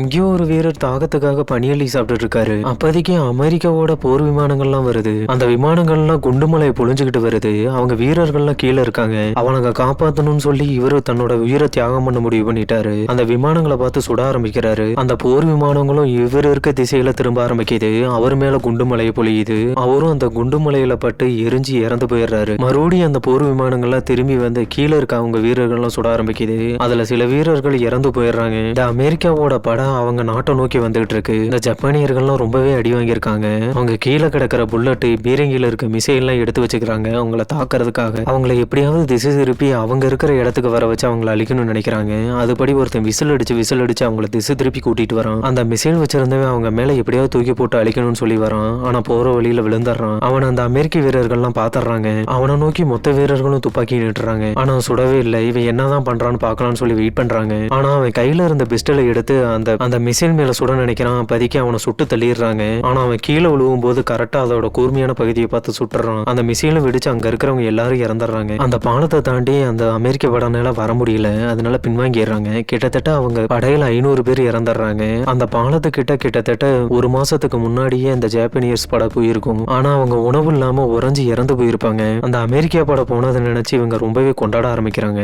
அங்கேயும் ஒரு வீரர் தாகத்துக்காக பனியள்ளி சாப்பிட்டுட்டு இருக்காரு. அப்போதைக்கு அமெரிக்காவோட போர் விமானங்கள்லாம் வருது. அந்த விமானங்கள்லாம் குண்டுமலையை பொழிஞ்சுக்கிட்டு வருது. அவங்க வீரர்கள்லாம் கீழே இருக்காங்க. அவனுங்க காப்பாத்தணும்னு சொல்லி இவரு தன்னோட உயிரை தியாகம் பண்ண முடிவு பண்ணிட்டாரு. அந்த விமானங்களை பார்த்து சுட ஆரம்பிக்கிறாரு. அந்த போர் விமானங்களும் இவர் இருக்க திசையில திரும்ப ஆரம்பிக்குது. அவர் மேல குண்டுமலையை பொழியுது. அவரும் அந்த குண்டுமலையில பட்டு எரிஞ்சு இறந்து போயிடுறாரு. மறுபடியும் அந்த போர் விமானங்கள்லாம் திரும்பி வந்து கீழே இருக்க அவங்க வீரர்கள்லாம் சுட ஆரம்பிக்குது. அதுல சில வீரர்கள் இறந்து போயிடுறாங்க. இந்த அமெரிக்காவோட படம் அவங்க நாட்டை நோக்கி வந்துகிட்டு இருக்கு. இந்த ஜப்பானியர்கள்லாம் ரொம்பவே அடி வாங்கியிருக்காங்க. அவங்க கீழே கிடக்கிற புல்லட்டு பீரங்கில இருக்க மிசைல் எல்லாம் எடுத்து வச்சுக்கிறாங்க அவங்கள தாக்குறதுக்காக. அவங்கள எப்படியாவது திசை திருப்பி அவங்க இருக்கிற இடத்துக்கு வர வச்சு அவங்கள அழிக்கணும்னு நினைக்கிறாங்க. அதுபடி ஒருத்தன் விசில் அடிச்சு அவங்கள திசை திருப்பி கூட்டிட்டு வரான். அந்த மிசைல் வச்சிருந்தவன் அவங்க மேல எப்படியாவது தூக்கி போட்டு அழிக்கணும்னு சொல்லி வரான். ஆனா போற வழியில விழுந்துடுறான். அவன் அந்த அமெரிக்க வீரர்கள்லாம் பாத்துறாங்க. அவனை நோக்கி மொத்த வீரர்களும் துப்பாக்கி நிட்டுறாங்க. ஆனா சுடவே இல்லை. இவன் என்னதான் பண்றான்னு பாக்கலாம்னு சொல்லி வெயிட் பண்றாங்க. ஆனா அவன் கையில இருந்த பிஸ்டலை எடுத்து அந்த மிசைல் மேல சுட நினைக்கிறான். அப்போதைக்கு அவனை சுட்டு தள்ளிடுறாங்க. ஆனா அவன் கீழே விழுவும் போது கரெக்டா அதோட கூர்மையான பகுதியை பார்த்து சுட்டுறான். அந்த மிசைலும் வெடிச்சு அங்க இருக்கிறவங்க எல்லாரும் இறந்துடுறாங்க. அந்த பாலத்தை தாண்டி அந்த அமெரிக்க படையினால வர முடியல. அதனால பின்வாங்கிடுறாங்க. கிட்டத்தட்ட அவங்க படையில 500 பேர் இறந்துடுறாங்க. அந்த பாலத்துக்கிட்ட கிட்டத்தட்ட ஒரு மாசத்துக்கு முன்னாடியே அந்த ஜாப்பனீஸ் படை போயிருக்கும். ஆனா அவங்க உணவு இல்லாம உறைஞ்சு இறந்து போயிருப்பாங்க. அந்த அமெரிக்கா படை போனதை நினைச்சு இவங்க ரொம்பவே கொண்டாட ஆரம்பிக்கிறாங்க.